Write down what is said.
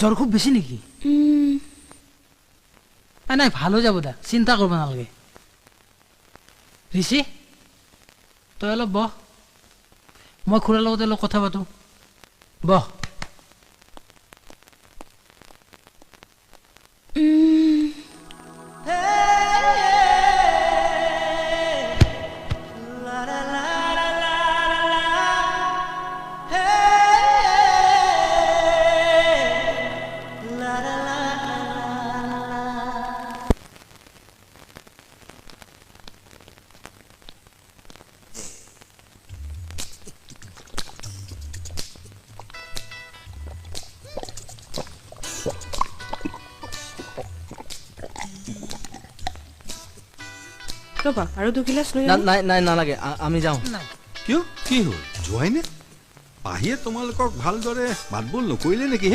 জ্বৰ খুব বেছি নেকি নাই ভাল হৈ যাব দা চিন্তা কৰিব নালাগে ঋষি তই অলপ বহ মই খুৰাৰ লগতে অলপ কথা পাতো বহ ৰবা আৰু 2 গিলাচ লৈ নাই নাই নালাগে আমি যাওঁ নাই কিয় কি হ'ল যোৱাই নে পাহিয়ে তোমালোকক ভালদৰে মাত বোল নকৰিলে নেকি হে